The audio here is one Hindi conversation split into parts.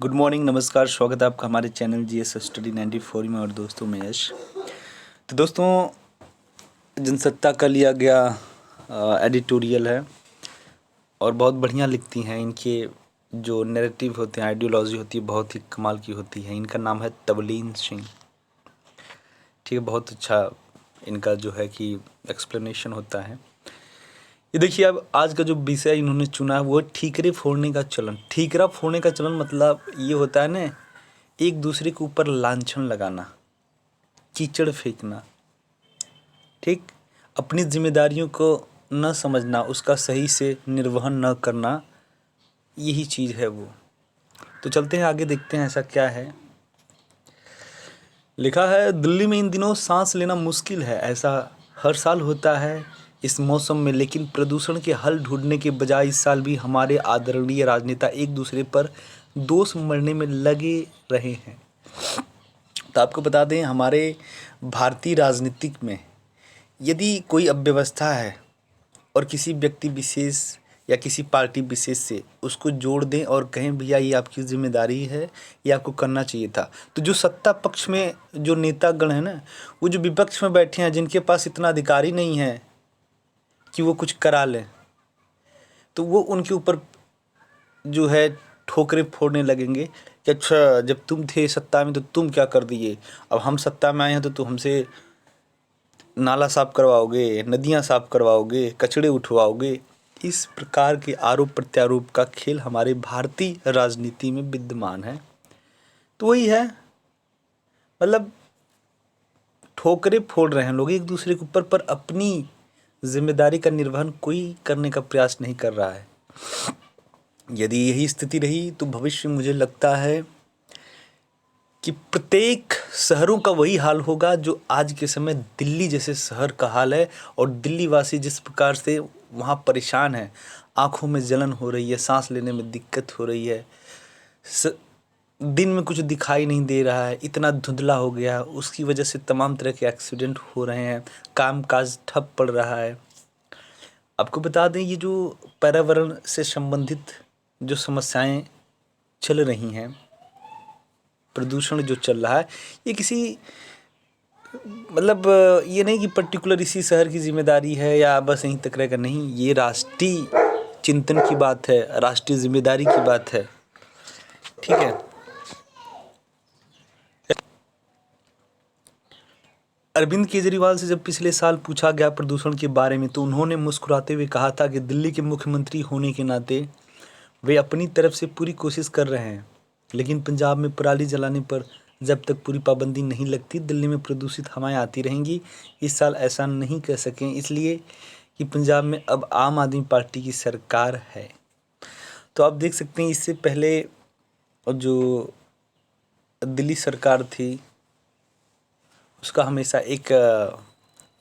गुड मॉर्निंग, नमस्कार, स्वागत है आपका हमारे चैनल जीएस स्टडी 94 में। और दोस्तों मैं यश। तो दोस्तों, जनसत्ता का लिया गया एडिटोरियल है और बहुत बढ़िया लिखती हैं। इनके जो नैरेटिव होते हैं, आइडियोलॉजी होती है, बहुत ही कमाल की होती है। इनका नाम है तवलीन सिंह। ठीक है, बहुत अच्छा इनका जो है कि एक्सप्लेनेशन होता है। ये देखिए, अब आज का जो विषय इन्होंने चुना है वो है ठीकरे फोड़ने का चलन। ठीकरा फोड़ने का चलन मतलब ये होता है ना, एक दूसरे के ऊपर लांछन लगाना, कीचड़ फेंकना, ठीक, अपनी जिम्मेदारियों को न समझना, उसका सही से निर्वहन न करना, यही चीज़ है वो। तो चलते हैं आगे, देखते हैं ऐसा क्या है। लिखा है, दिल्ली में इन दिनों सांस लेना मुश्किल है। ऐसा हर साल होता है इस मौसम में, लेकिन प्रदूषण के हल ढूंढने के बजाय इस साल भी हमारे आदरणीय राजनेता एक दूसरे पर दोष मढ़ने में लगे रहे हैं। तो आपको बता दें, हमारे भारतीय राजनीतिक में यदि कोई अव्यवस्था है और किसी व्यक्ति विशेष या किसी पार्टी विशेष से उसको जोड़ दें और कहें भैया ये आपकी जिम्मेदारी है, ये आपको करना चाहिए था, तो जो सत्ता पक्ष में जो नेतागण हैं ना, वो जो विपक्ष में बैठे हैं, जिनके पास इतना अधिकार ही नहीं है कि वो कुछ करा लें, तो वो उनके ऊपर जो है ठोकरें फोड़ने लगेंगे कि अच्छा, जब तुम थे सत्ता में तो तुम क्या कर दिए, अब हम सत्ता में आए हैं तो तुम हमसे नाला साफ करवाओगे, नदियाँ साफ करवाओगे, कचड़े उठवाओगे। इस प्रकार के आरोप प्रत्यारोप का खेल हमारे भारतीय राजनीति में विद्यमान है। तो वही है, मतलब ठोकरें फोड़ रहे हैं लोग एक दूसरे के ऊपर, पर अपनी जिम्मेदारी का निर्वहन कोई करने का प्रयास नहीं कर रहा है। यदि यही स्थिति रही तो भविष्य में मुझे लगता है कि प्रत्येक शहरों का वही हाल होगा जो आज के समय दिल्ली जैसे शहर का हाल है। और दिल्ली वासी जिस प्रकार से वहाँ परेशान है, आँखों में जलन हो रही है, सांस लेने में दिक्कत हो रही है, दिन में कुछ दिखाई नहीं दे रहा है, इतना धुंधला हो गया है, उसकी वजह से तमाम तरह के एक्सीडेंट हो रहे हैं, काम काज ठप पड़ रहा है। आपको बता दें, ये जो पर्यावरण से संबंधित जो समस्याएं चल रही हैं, प्रदूषण जो चल रहा है, ये किसी मतलब ये नहीं कि पर्टिकुलर इसी शहर की जिम्मेदारी है या बस यहीं तक रहेगा, नहीं, ये राष्ट्रीय चिंतन की बात है, राष्ट्रीय जिम्मेदारी की बात है। ठीक है, अरविंद केजरीवाल से जब पिछले साल पूछा गया प्रदूषण के बारे में, तो उन्होंने मुस्कुराते हुए कहा था कि दिल्ली के मुख्यमंत्री होने के नाते वे अपनी तरफ से पूरी कोशिश कर रहे हैं, लेकिन पंजाब में पराली जलाने पर जब तक पूरी पाबंदी नहीं लगती, दिल्ली में प्रदूषित हवाएं आती रहेंगी। इस साल ऐसा नहीं कह सकें, इसलिए कि पंजाब में अब आम आदमी पार्टी की सरकार है। तो आप देख सकते हैं, इससे पहले जो दिल्ली सरकार थी उसका हमेशा एक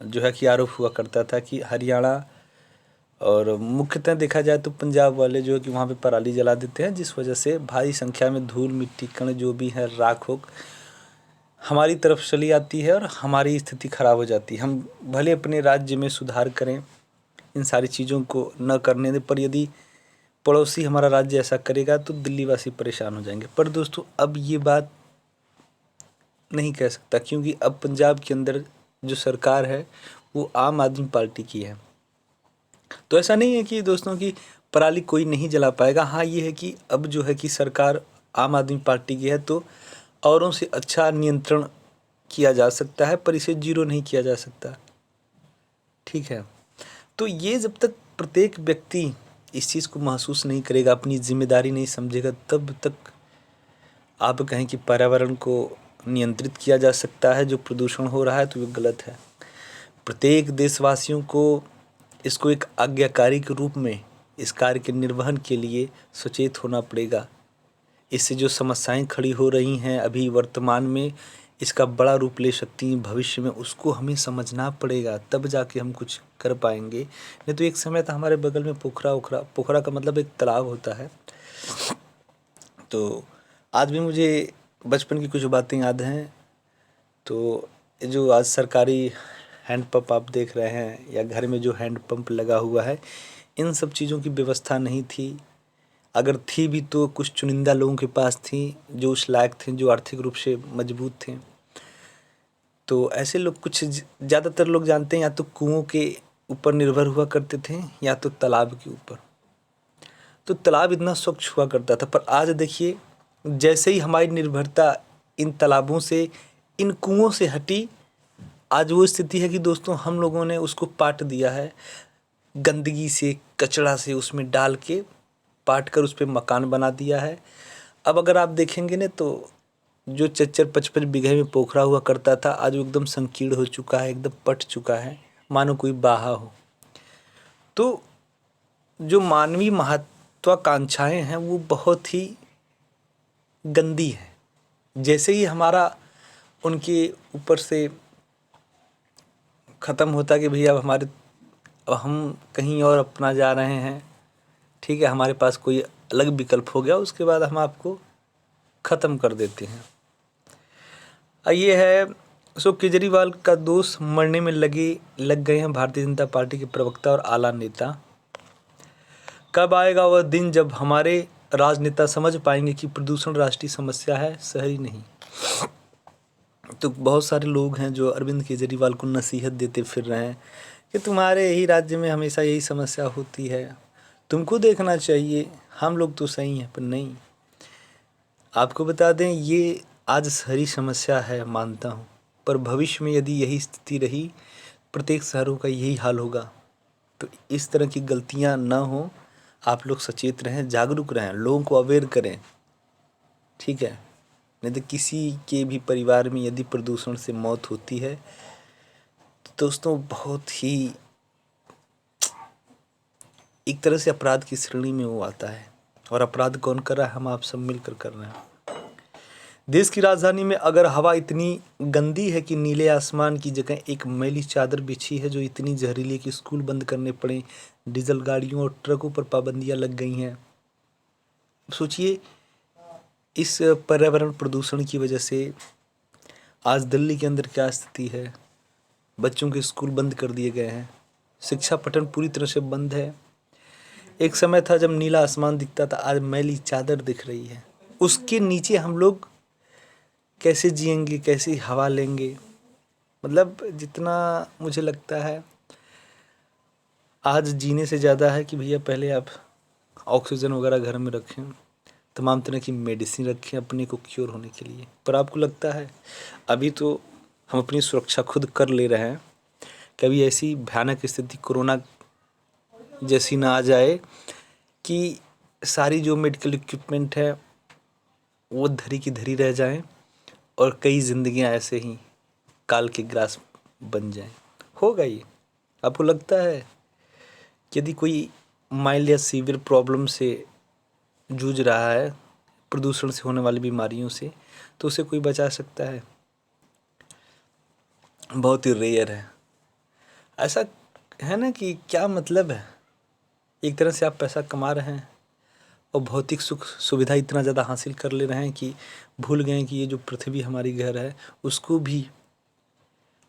जो है कि आरोप हुआ करता था कि हरियाणा और मुख्यतः देखा जाए तो पंजाब वाले जो है कि वहाँ पे पराली जला देते हैं, जिस वजह से भारी संख्या में धूल मिट्टी कण जो भी है, राख होक हमारी तरफ चली आती है और हमारी स्थिति खराब हो जाती है। हम भले अपने राज्य में सुधार करें, इन सारी चीज़ों को न करने दें, पर यदि पड़ोसी हमारा राज्य ऐसा करेगा तो दिल्ली वासी परेशान हो जाएंगे। पर दोस्तों, अब ये बात नहीं कह सकता, क्योंकि अब पंजाब के अंदर जो सरकार है वो आम आदमी पार्टी की है। तो ऐसा नहीं है कि दोस्तों की पराली कोई नहीं जला पाएगा। हाँ, ये है कि अब जो है कि सरकार आम आदमी पार्टी की है, तो औरों से अच्छा नियंत्रण किया जा सकता है, पर इसे जीरो नहीं किया जा सकता। ठीक है, तो ये जब तक प्रत्येक व्यक्ति इस चीज़ को महसूस नहीं करेगा, अपनी जिम्मेदारी नहीं समझेगा, तब तक आप कहें कि पर्यावरण को नियंत्रित किया जा सकता है, जो प्रदूषण हो रहा है, तो ये गलत है। प्रत्येक देशवासियों को इसको एक आज्ञाकारी के रूप में इस कार्य के निर्वहन के लिए सचेत होना पड़ेगा। इससे जो समस्याएं खड़ी हो रही हैं अभी वर्तमान में, इसका बड़ा रूप ले सकती हैं भविष्य में, उसको हमें समझना पड़ेगा, तब जाके हम कुछ कर पाएंगे। नहीं तो एक समय था हमारे बगल में पोखरा उखरा, पोखरा का मतलब एक तालाब होता है, तो आज भी मुझे बचपन की कुछ बातें याद हैं। तो जो आज सरकारी हैंडपंप आप देख रहे हैं या घर में जो हैंडपंप लगा हुआ है, इन सब चीज़ों की व्यवस्था नहीं थी। अगर थी भी तो कुछ चुनिंदा लोगों के पास थी जो उस लायक थे, जो आर्थिक रूप से मजबूत थे। तो ऐसे लोग कुछ ज़्यादातर लोग जानते हैं या तो कुओं के ऊपर निर्भर हुआ करते थे या तो तालाब के ऊपर। तो तालाब इतना स्वच्छ हुआ करता था, पर आज देखिए जैसे ही हमारी निर्भरता इन तालाबों से, इन कुओं से हटी, आज वो स्थिति है कि दोस्तों हम लोगों ने उसको पाट दिया है, गंदगी से, कचरा से उसमें डाल के पाट कर उस पे मकान बना दिया है। अब अगर आप देखेंगे ना तो जो 4-4, 5-5 बीघे में पोखरा हुआ करता था, आज वो एकदम संकीर्ण हो चुका है, एकदम पट चुका है, मानो कोई बहा हो। तो जो मानवीय महत्वाकांक्षाएं हैं वो बहुत ही गंदी है। जैसे ही हमारा उनके ऊपर से ख़त्म होता कि भैया अब हम कहीं और अपना जा रहे हैं, ठीक है, हमारे पास कोई अलग विकल्प हो गया, उसके बाद हम आपको ख़त्म कर देते हैं। ये है सो केजरीवाल का दोष मरने में लग गए हैं भारतीय जनता पार्टी के प्रवक्ता और आला नेता। कब आएगा वह दिन जब हमारे राजनेता समझ पाएंगे कि प्रदूषण राष्ट्रीय समस्या है, शहरी नहीं। तो बहुत सारे लोग हैं जो अरविंद केजरीवाल को नसीहत देते फिर रहे हैं कि तुम्हारे ही राज्य में हमेशा यही समस्या होती है, तुमको देखना चाहिए, हम लोग तो सही हैं। पर नहीं, आपको बता दें ये आज शहरी समस्या है, मानता हूँ, पर भविष्य में यदि यही स्थिति रही, प्रत्येक शहरों का यही हाल होगा। तो इस तरह की गलतियाँ ना हो, आप लोग सचेत रहें, जागरूक रहें, लोगों को अवेयर करें, ठीक है। नहीं तो किसी के भी परिवार में यदि प्रदूषण से मौत होती है तो दोस्तों बहुत ही एक तरह से अपराध की श्रेणी में वो आता है। और अपराध कौन कर रहा है? हम आप सब मिलकर कर रहे हैं। देश की राजधानी में अगर हवा इतनी गंदी है कि नीले आसमान की जगह एक मैली चादर बिछी है, जो इतनी जहरीली कि स्कूल बंद करने पड़े, डीजल गाड़ियों और ट्रकों पर पाबंदियां लग गई हैं। सोचिए इस पर्यावरण प्रदूषण की वजह से आज दिल्ली के अंदर क्या स्थिति है। बच्चों के स्कूल बंद कर दिए गए हैं, शिक्षा पठन पूरी तरह से बंद है। एक समय था जब नीला आसमान दिखता था, आज मैली चादर दिख रही है। उसके नीचे हम लोग कैसे जिएंगे, कैसी हवा लेंगे? मतलब जितना मुझे लगता है आज जीने से ज़्यादा है कि भैया पहले आप ऑक्सीजन वगैरह घर में रखें, तमाम तरह की मेडिसिन रखें अपने को क्योर होने के लिए। पर आपको लगता है अभी तो हम अपनी सुरक्षा खुद कर ले रहे हैं, कभी ऐसी भयानक स्थिति कोरोना जैसी ना आ जाए कि सारी जो मेडिकल इक्विपमेंट है वो धरी की धरी रह जाएं और कई ज़िंदगियां ऐसे ही काल के ग्रास बन जाएं। होगा ये? आपको लगता है कि यदि कोई माइल्ड या सीवियर प्रॉब्लम से जूझ रहा है, प्रदूषण से होने वाली बीमारियों से, तो उसे कोई बचा सकता है? बहुत ही रेयर है। ऐसा है ना कि क्या मतलब है, एक तरह से आप पैसा कमा रहे हैं और भौतिक सुख सुविधा इतना ज़्यादा हासिल कर ले रहे हैं कि भूल गए कि ये जो पृथ्वी हमारी घर है उसको भी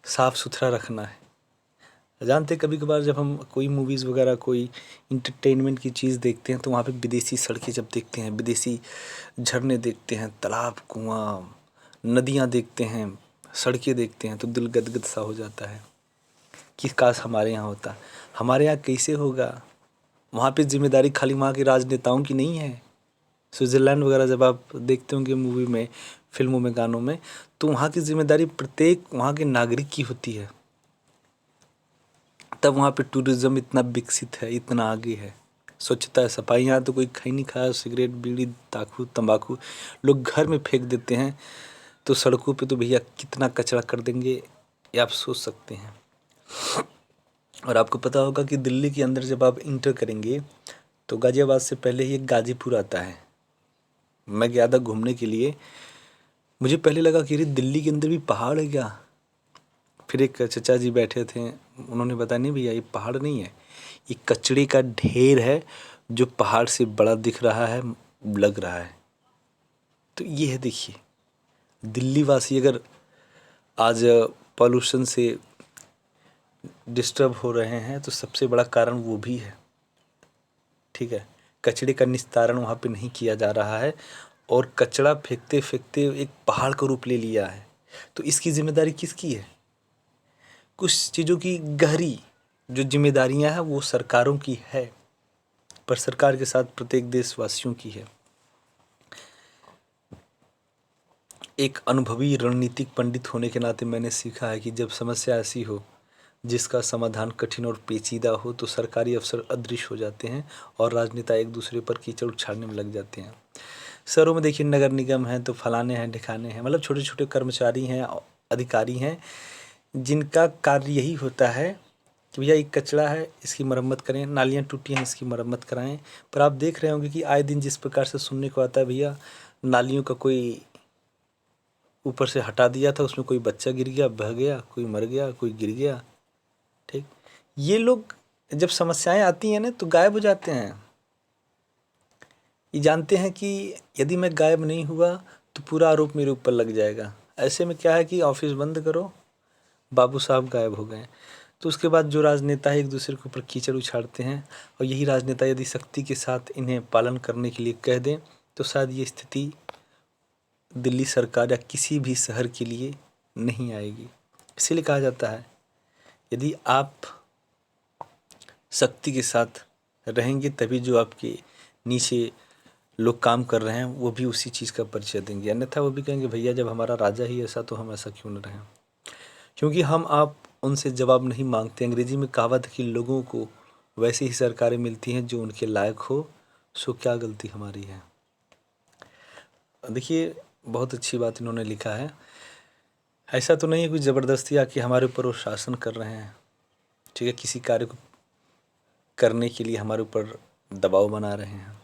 साफ़ सुथरा रखना है। जानते कभी कभार जब हम कोई मूवीज़ वगैरह कोई इंटरटेनमेंट की चीज़ देखते हैं तो वहाँ पे विदेशी सड़कें जब देखते हैं, विदेशी झरने देखते हैं, तालाब, कुआँ, नदियाँ देखते हैं, सड़कें देखते हैं, तो दिल गदगद सा हो जाता है कि काश हमारे यहाँ होता। हमारे यहाँ कैसे होगा? वहाँ पे जिम्मेदारी खाली वहाँ के राजनेताओं की नहीं है। स्विट्ज़रलैंड वगैरह जब आप देखते होंगे मूवी में, फिल्मों में, गानों में, तो वहाँ की जिम्मेदारी प्रत्येक वहाँ के नागरिक की होती है। तब वहाँ पे टूरिज़्म इतना विकसित है, इतना आगे है, स्वच्छता है, सफाई। यहाँ तो कोई खा नहीं खाया, सिगरेट, बीड़ी, तंबाकू लोग घर में फेंक देते हैं, तो सड़कों पे तो भैया कितना कचरा कर देंगे ये आप सोच सकते हैं। और आपको पता होगा कि दिल्ली के अंदर जब आप इंटर करेंगे तो गाज़ियाबाद से पहले ही एक गाज़ीपुर आता है। मैं गया था घूमने के लिए, मुझे पहले लगा कि अरे दिल्ली के अंदर भी पहाड़ है क्या? फिर एक चचा जी बैठे थे, उन्होंने बताया नहीं भैया ये पहाड़ नहीं है, ये कचड़े का ढेर है जो पहाड़ से बड़ा दिख रहा है, लग रहा है। तो ये है, देखिए दिल्ली वासी अगर आज पॉल्यूशन से डिस्टर्ब हो रहे हैं तो सबसे बड़ा कारण वो भी है, ठीक है। कचरे का निस्तारण वहाँ पे नहीं किया जा रहा है और कचरा फेंकते फेंकते एक पहाड़ का रूप ले लिया है। तो इसकी जिम्मेदारी किसकी है? कुछ चीज़ों की गहरी जो जिम्मेदारियां हैं वो सरकारों की है, पर सरकार के साथ प्रत्येक देशवासियों की है। एक अनुभवी रणनीतिक पंडित होने के नाते मैंने सीखा है कि जब समस्या ऐसी हो जिसका समाधान कठिन और पेचीदा हो तो सरकारी अफसर अदृश्य हो जाते हैं और राजनेता एक दूसरे पर कीचड़ उछालने में लग जाते हैं। शहरों में देखिए नगर निगम हैं तो फलाने हैं ढिकाने हैं, मतलब छोटे छोटे कर्मचारी हैं, अधिकारी हैं, जिनका कार्य यही होता है कि भैया एक कचरा है इसकी मरम्मत करें, नालियाँ टूटी हैं इसकी मरम्मत कराएं। पर आप देख रहे होंगे कि आए दिन जिस प्रकार से सुनने को आता है, भैया नालियों का कोई ऊपर से हटा दिया था, उसमें कोई बच्चा गिर गया, बह गया, कोई मर गया, कोई गिर गया। ठीक, ये लोग जब समस्याएं आती हैं ना तो गायब हो जाते हैं। ये जानते हैं कि यदि मैं गायब नहीं हुआ तो पूरा आरोप मेरे ऊपर लग जाएगा। ऐसे में क्या है कि ऑफिस बंद करो, बाबू साहब गायब हो गए। तो उसके बाद जो राजनेता है एक दूसरे के ऊपर कीचड़ उछालते हैं, और यही राजनेता यदि सख्ती के साथ इन्हें पालन करने के लिए कह दें तो शायद ये स्थिति दिल्ली सरकार या किसी भी शहर के लिए नहीं आएगी। इसीलिए कहा जाता है यदि आप सख्ती के साथ रहेंगे तभी जो आपके नीचे लोग काम कर रहे हैं वो भी उसी चीज़ का परिचय देंगे, अन्यथा वो भी कहेंगे भैया जब हमारा राजा ही ऐसा तो हम ऐसा क्यों न रहें। क्योंकि हम आप उनसे जवाब नहीं मांगते। अंग्रेजी में कहावत है कि लोगों को वैसी ही सरकारें मिलती हैं जो उनके लायक हो, सो क्या गलती हमारी है। देखिए बहुत अच्छी बात इन्होंने लिखा है। ऐसा तो नहीं है कोई ज़बरदस्ती आके हमारे ऊपर वो शासन कर रहे हैं, ठीक है, किसी कार्य को करने के लिए हमारे ऊपर दबाव बना रहे हैं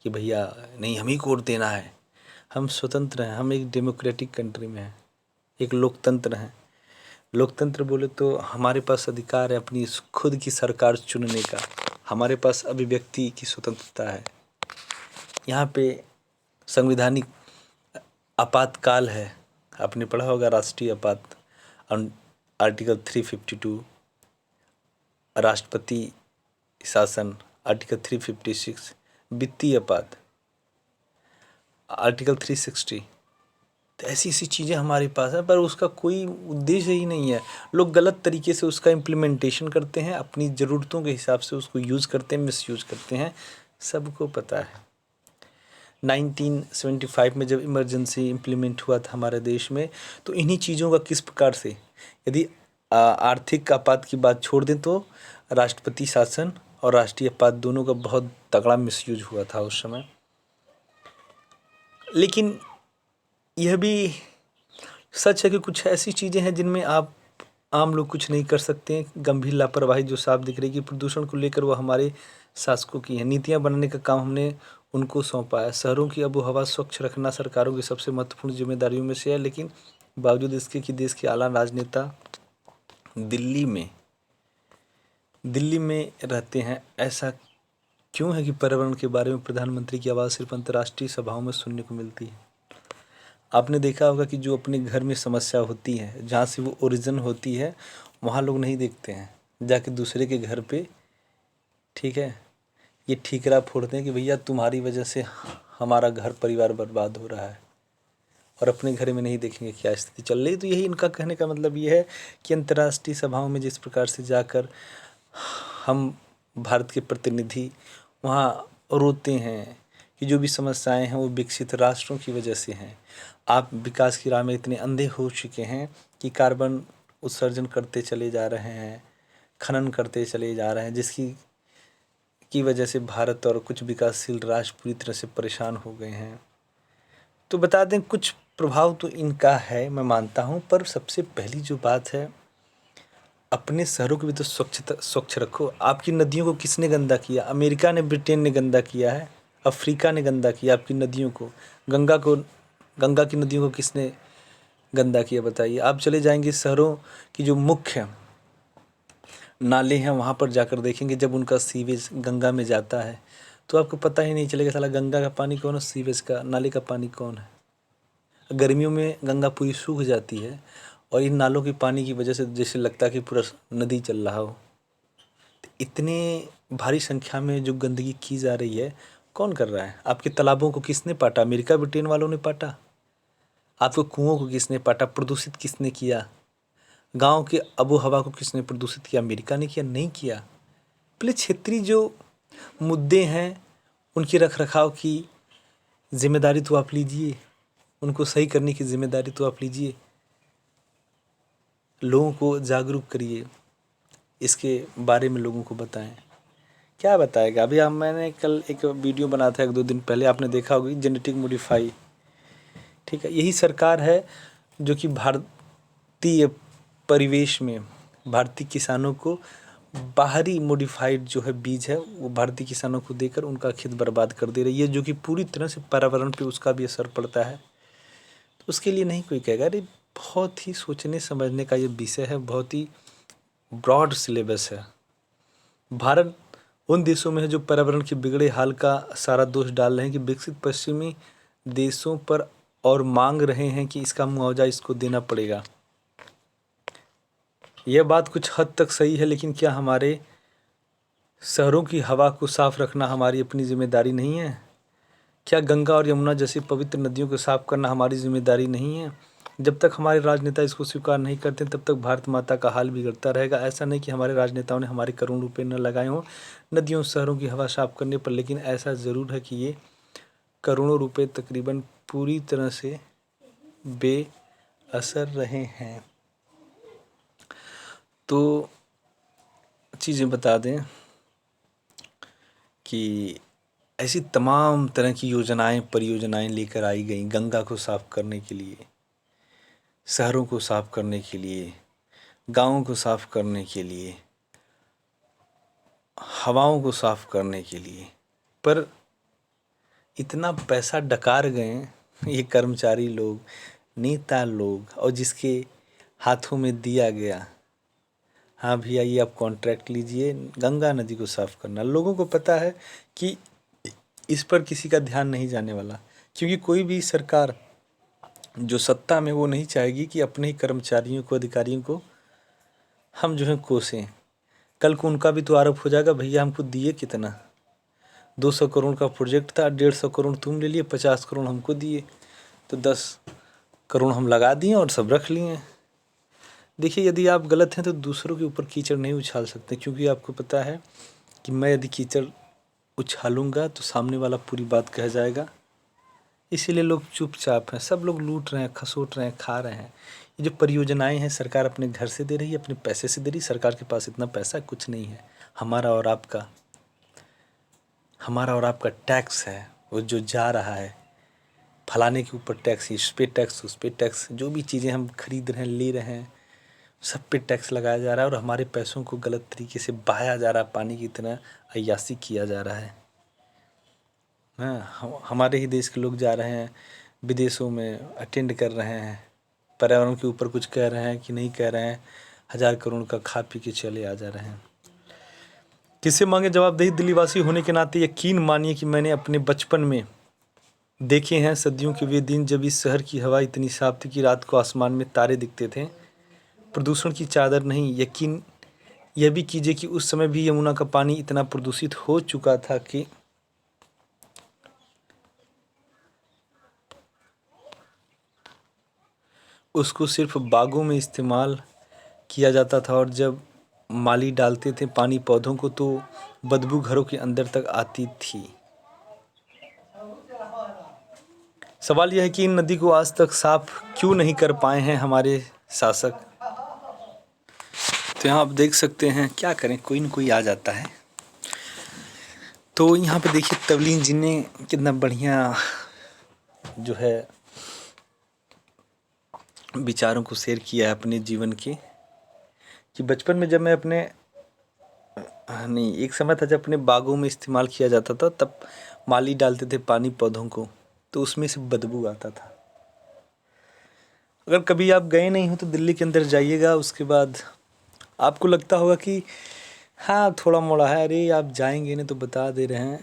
कि भैया नहीं हम ही को वोट देना है। हम स्वतंत्र हैं, हम एक डेमोक्रेटिक कंट्री में हैं, एक लोकतंत्र हैं। लोकतंत्र बोले तो हमारे पास अधिकार है अपनी खुद की सरकार चुनने का, हमारे पास अभिव्यक्ति की स्वतंत्रता है। यहाँ पे संवैधानिक आपातकाल है, आपने पढ़ा होगा राष्ट्रीय आर्टिकल 352, राष्ट्रपति शासन आर्टिकल 356, वित्तीय आपात आर्टिकल 360। तो ऐसी ऐसी चीज़ें हमारे पास है, पर उसका कोई उद्देश्य ही नहीं है। लोग गलत तरीके से उसका इम्प्लीमेंटेशन करते हैं, अपनी ज़रूरतों के हिसाब से उसको यूज़ करते हैं, मिसयूज़ करते हैं, सबको पता है। 1975 में जब इमरजेंसी इम्प्लीमेंट हुआ था हमारे देश में, तो इन्हीं चीज़ों का किस प्रकार से, यदि आर्थिक आपात की बात छोड़ दें तो राष्ट्रपति शासन और राष्ट्रीय आपात दोनों का बहुत तगड़ा मिसयूज हुआ था उस समय। लेकिन यह भी सच है कि कुछ ऐसी चीज़ें हैं जिनमें आप आम लोग कुछ नहीं कर सकते हैं। गंभीर लापरवाही जो साफ दिख रही है कि प्रदूषण को लेकर वो हमारे शासकों की है। नीतियाँ बनाने का काम हमने उनको सौंपा है। शहरों की आबो हवा स्वच्छ रखना सरकारों की सबसे महत्वपूर्ण जिम्मेदारियों में से है, लेकिन बावजूद इसके कि देश के आला राजनेता दिल्ली में रहते हैं। ऐसा क्यों है कि पर्यावरण के बारे में प्रधानमंत्री की आवाज़ सिर्फ अंतर्राष्ट्रीय सभाओं में सुनने को मिलती है। आपने देखा होगा कि जो अपने घर में समस्या होती है, जहाँ से वो ओरिजिन होती है, वहाँ लोग नहीं देखते हैं, जाके दूसरे के घर पे, ठीक है, ये ठीकरा फोड़ते हैं कि भैया तुम्हारी वजह से हमारा घर परिवार बर्बाद हो रहा है, और अपने घर में नहीं देखेंगे क्या स्थिति चल रही है। तो यही इनका कहने का मतलब ये है कि अंतर्राष्ट्रीय सभाओं में जिस प्रकार से जाकर हम भारत के प्रतिनिधि वहाँ रोते हैं कि जो भी समस्याएं हैं वो विकसित राष्ट्रों की वजह से हैं। आप विकास की राह में इतने अंधे हो चुके हैं कि कार्बन उत्सर्जन करते चले जा रहे हैं, खनन करते चले जा रहे हैं, जिसकी वजह से भारत और कुछ विकासशील राष्ट्र पूरी तरह से परेशान हो गए हैं। तो बता दें कुछ प्रभाव तो इनका है, मैं मानता हूँ, पर सबसे पहली जो बात है, अपने शहरों को भी तो स्वच्छ रखो। आपकी नदियों को किसने गंदा किया? अमेरिका ने, ब्रिटेन ने गंदा किया है, अफ्रीका ने गंदा किया आपकी नदियों को। गंगा की नदियों को किसने गंदा किया बताइए। आप चले जाएंगे शहरों की जो मुख्य नाले हैं वहाँ पर जाकर देखेंगे, जब उनका सीवेज गंगा में जाता है तो आपको पता ही नहीं चलेगा साला गंगा का पानी कौन है, सीवेज का नाले का पानी कौन है। गर्मियों में गंगा पूरी सूख जाती है और इन नालों के पानी की वजह से जैसे लगता है कि पूरा नदी चल रहा हो। इतने भारी संख्या में जो गंदगी की जा रही है, कौन कर रहा है? आपके तालाबों को किसने पाटा? अमेरिका ब्रिटेन वालों ने पाटा? आपके कुओं को किसने पाटा? प्रदूषित किसने किया? गांव के आबो हवा को किसने प्रदूषित किया? अमेरिका ने किया? नहीं किया। पहले क्षेत्रीय जो मुद्दे हैं उनकी रख रखाव की जिम्मेदारी तो आप लीजिए, उनको सही करने की जिम्मेदारी तो आप लीजिए, लोगों को जागरूक करिए, इसके बारे में लोगों को बताएं। क्या बताएगा? अभी मैंने कल एक वीडियो बनाया था 1-2 दिन पहले, आपने देखा होगी, जेनेटिक मॉडिफाई, ठीक है। यही सरकार है जो कि भारतीय परिवेश में भारतीय किसानों को बाहरी मॉडिफाइड जो है बीज है वो भारतीय किसानों को देकर उनका खेत बर्बाद कर दे रही है, जो कि पूरी तरह से पर्यावरण पे उसका भी असर पड़ता है। तो उसके लिए नहीं कोई कहेगा। अरे बहुत ही सोचने समझने का ये विषय है, बहुत ही ब्रॉड सिलेबस है। भारत उन देशों में है जो पर्यावरण के बिगड़े हाल का सारा दोष डाल रहे हैं कि विकसित पश्चिमी देशों पर, और मांग रहे हैं कि इसका मुआवजा इसको देना पड़ेगा। यह बात कुछ हद तक सही है, लेकिन क्या हमारे शहरों की हवा को साफ रखना हमारी अपनी जिम्मेदारी नहीं है? क्या गंगा और यमुना जैसी पवित्र नदियों को साफ करना हमारी जिम्मेदारी नहीं है? जब तक हमारे राजनेता इसको स्वीकार नहीं करते तब तक भारत माता का हाल बिगड़ता रहेगा। ऐसा नहीं कि हमारे राजनेताओं ने हमारे करोड़ों रुपए न लगाए हों नदियों शहरों की हवा साफ करने पर, लेकिन ऐसा ज़रूर है कि ये करोड़ों रुपए तकरीबन पूरी तरह से बेअसर रहे हैं। तो चीज़ें बता दें कि ऐसी तमाम तरह की योजनाएं परियोजनाएं लेकर आई गई गंगा को साफ करने के लिए, शहरों को साफ करने के लिए, गाँवों को साफ करने के लिए, हवाओं को साफ करने के लिए, पर इतना पैसा डकार गए ये कर्मचारी लोग, नेता लोग, और जिसके हाथों में दिया गया, हाँ भैया ये आप कॉन्ट्रैक्ट लीजिए गंगा नदी को साफ करना। लोगों को पता है कि इस पर किसी का ध्यान नहीं जाने वाला, क्योंकि कोई भी सरकार जो सत्ता में वो नहीं चाहेगी कि अपने ही कर्मचारियों को, अधिकारियों को हम जो है कोसें। कल को उनका भी तो आरोप हो जाएगा, भैया हमको दिए कितना, 200 करोड़ का प्रोजेक्ट था, 150 करोड़ तुम ले लिए, 50 करोड़ हमको दिए, तो 10 करोड़ हम लगा दिए और सब रख लिए। देखिए, यदि आप गलत हैं तो दूसरों के ऊपर कीचड़ नहीं उछाल सकते, क्योंकि आपको पता है कि मैं यदि कीचड़ उछालूंगा तो सामने वाला पूरी बात कह जाएगा। इसीलिए लोग चुपचाप हैं, सब लोग लूट रहे हैं, खसोट रहे हैं, खा रहे हैं। ये जो परियोजनाएं हैं सरकार अपने घर से दे रही है, अपने पैसे से दे रही है। सरकार के पास इतना पैसा कुछ नहीं है। हमारा और आपका टैक्स है वो जो जा रहा है, फलाने के ऊपर टैक्स, इस पे टैक्स, उस पे टैक्स, जो भी चीज़ें हम खरीद रहे हैं, ले रहे हैं, सब पे टैक्स लगाया जा रहा है और हमारे पैसों को गलत तरीके से बहाया जा रहा है, पानी की तरह अय्यासी किया जा रहा है। हाँ, हमारे ही देश के लोग जा रहे हैं विदेशों में, अटेंड कर रहे हैं, पर्यावरण के ऊपर कुछ कह रहे हैं कि नहीं कह रहे हैं, 1000 करोड़ का खा पी के चले आ जा रहे हैं। किससे मांगे जवाबदेही? दिल्लीवासी होने के नाते यकीन मानिए कि मैंने अपने बचपन में देखे हैं सदियों के वे दिन जब इस शहर की हवा इतनी साफ थी कि रात को आसमान में तारे दिखते थे, प्रदूषण की चादर नहीं। यकीन यह भी कीजिए कि उस समय भी यमुना का पानी इतना प्रदूषित हो चुका था कि उसको सिर्फ बागों में इस्तेमाल किया जाता था, और जब माली डालते थे पानी पौधों को तो बदबू घरों के अंदर तक आती थी। सवाल यह है कि इन नदी को आज तक साफ क्यों नहीं कर पाए हैं हमारे शासक। तो यहाँ आप देख सकते हैं, क्या करें, कोई न कोई आ जाता है। तो यहाँ पे देखिए तवलीन जी ने कितना बढ़िया जो है विचारों को शेयर किया है अपने जीवन के, कि बचपन में जब मैं अपने नहीं, एक समय था जब अपने बागों में इस्तेमाल किया जाता था, तब माली डालते थे पानी पौधों को तो उसमें से बदबू आता था। अगर कभी आप गए नहीं हो तो दिल्ली के अंदर जाइएगा, उसके बाद आपको लगता होगा कि हाँ थोड़ा मोड़ा है, अरे आप जाएंगे नहीं तो बता दे रहे हैं,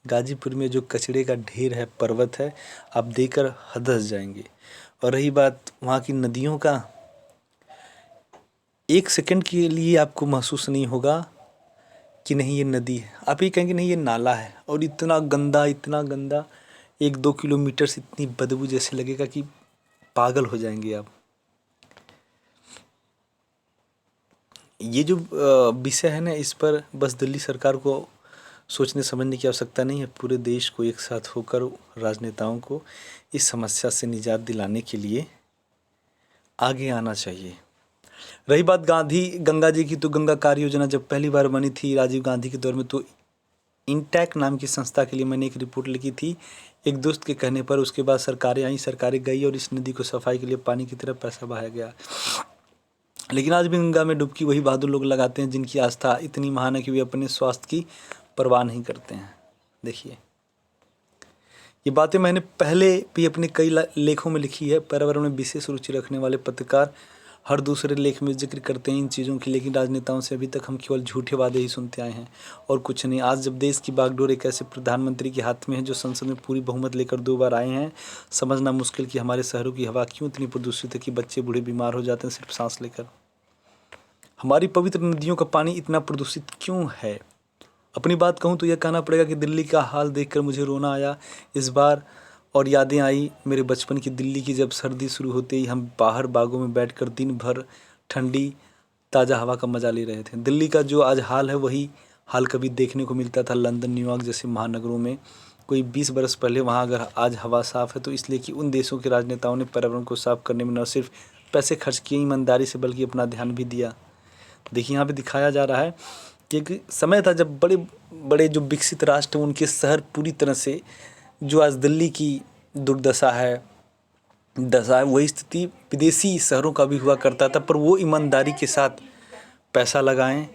गाजीपुर में जो कचरे का ढेर है, पर्वत है, आप देखकर हदस जाएंगे। और रही बात वहाँ की नदियों का, 1 सेकंड के लिए आपको महसूस नहीं होगा कि नहीं ये नदी है, आप ये कहेंगे नहीं ये नाला है, और इतना गंदा 1-2 किलोमीटर से इतनी बदबू जैसे लगेगा कि पागल हो जाएंगे आप। ये जो विषय है ना, इस पर बस दिल्ली सरकार को सोचने समझने की आवश्यकता नहीं है, पूरे देश को एक साथ होकर राजनेताओं को इस समस्या से निजात दिलाने के लिए आगे आना चाहिए। रही बात गंगा जी की, तो गंगा कार्य योजना जब पहली बार बनी थी राजीव गांधी के दौर में, तो इंटैक नाम की संस्था के लिए मैंने एक रिपोर्ट लिखी थी एक दोस्त के कहने पर। उसके बाद सरकारें आई, सरकारें गई और इस नदी को सफाई के लिए पानी की तरफ पैसा बहाया गया। लेकिन आज भी गंगा में डुबकी वही बहादुर लोग लगाते हैं जिनकी आस्था इतनी महान है कि वे अपने स्वास्थ्य की परवाह नहीं करते हैं। देखिए, ये बातें मैंने पहले भी अपने कई लेखों में लिखी है। पर्यावरण में विशेष रुचि रखने वाले पत्रकार हर दूसरे लेख में जिक्र करते हैं इन चीज़ों की, लेकिन राजनेताओं से अभी तक हम केवल झूठे वादे ही सुनते आए हैं और कुछ नहीं। आज जब देश की बागडोर एक ऐसे प्रधानमंत्री के हाथ में है जो संसद में पूरी बहुमत लेकर 2 बार आए हैं, समझना मुश्किल कि हमारे शहरों की हवा क्यों इतनी प्रदूषित है कि बच्चे बूढ़े बीमार हो जाते हैं सिर्फ सांस लेकर। हमारी पवित्र नदियों का पानी इतना प्रदूषित क्यों है? अपनी बात कहूँ तो यह कहना पड़ेगा कि दिल्ली का हाल देखकर मुझे रोना आया इस बार, और यादें आई मेरे बचपन की दिल्ली की, जब सर्दी शुरू होते ही हम बाहर बागों में बैठकर दिन भर ठंडी ताज़ा हवा का मज़ा ले रहे थे। दिल्ली का जो आज हाल है वही हाल कभी देखने को मिलता था लंदन, न्यूयॉर्क जैसे महानगरों में कोई 20 बरस पहले। वहाँ अगर आज हवा साफ़ है तो इसलिए कि उन देशों के राजनेताओं ने पर्यावरण को साफ करने में न सिर्फ पैसे खर्च किए ईमानदारी से, बल्कि अपना ध्यान भी दिया। देखिए, यहाँ पे दिखाया जा रहा है कि एक समय था जब बड़े बड़े जो विकसित राष्ट्र उनके शहर पूरी तरह से, जो आज दिल्ली की दुर्दशा है वही स्थिति विदेशी शहरों का भी हुआ करता था, पर वो ईमानदारी के साथ पैसा लगाएं,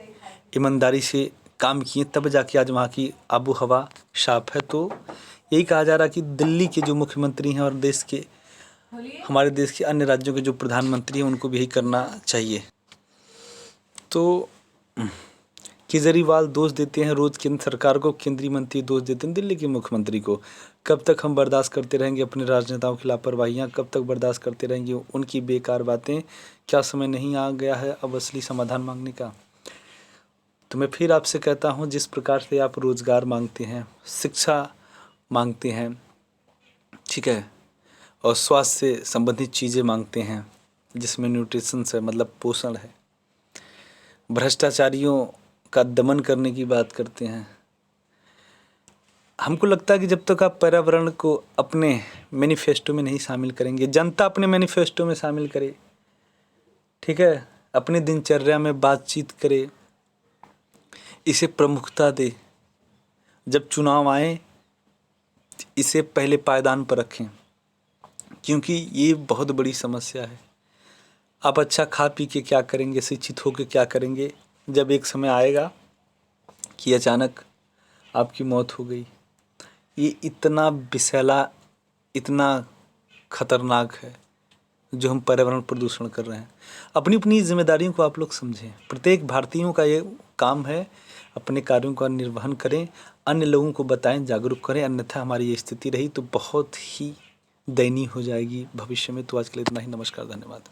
ईमानदारी से काम किए, तब जाके आज वहाँ की आबो हवा साफ है। तो यही कहा जा रहा कि दिल्ली के जो मुख्यमंत्री हैं और हमारे देश के अन्य राज्यों के जो प्रधानमंत्री हैं उनको भी यही करना चाहिए। तो केजरीवाल दोष देते हैं रोज़ केंद्र सरकार को, केंद्रीय मंत्री दोष देते हैं दिल्ली के मुख्यमंत्री को। कब तक हम बर्दाश्त करते रहेंगे अपने राजनेताओं की लापरवाहियाँ? कब तक बर्दाश्त करते रहेंगे उनकी बेकार बातें? क्या समय नहीं आ गया है अब असली समाधान मांगने का? तो मैं फिर आपसे कहता हूँ, जिस प्रकार से आप रोज़गार मांगते हैं, शिक्षा मांगते हैं, ठीक है, और स्वास्थ्य से संबंधित चीज़ें मांगते हैं जिसमें न्यूट्रिशन है, मतलब पोषण है, भ्रष्टाचारियों का दमन करने की बात करते हैं, हमको लगता है कि जब तक आप पर्यावरण को अपने मैनिफेस्टो में नहीं शामिल करेंगे, जनता अपने मैनिफेस्टो में शामिल करे, ठीक है, अपनी दिनचर्या में बातचीत करे, इसे प्रमुखता दे, जब चुनाव आए इसे पहले पायदान पर रखें, क्योंकि ये बहुत बड़ी समस्या है। आप अच्छा खा पी के क्या करेंगे, शिक्षित होकर क्या करेंगे, जब एक समय आएगा कि अचानक आपकी मौत हो गई? ये इतना विषैला, इतना खतरनाक है जो हम पर्यावरण प्रदूषण कर रहे हैं। अपनी अपनी जिम्मेदारियों को आप लोग समझें। प्रत्येक भारतीयों का ये काम है, अपने कार्यों का निर्वहन करें, अन्य लोगों को बताएं, जागरूक करें, अन्यथा हमारी ये स्थिति रही तो बहुत ही दयनीय हो जाएगी भविष्य में। तो आज के लिए इतना ही। नमस्कार, धन्यवाद।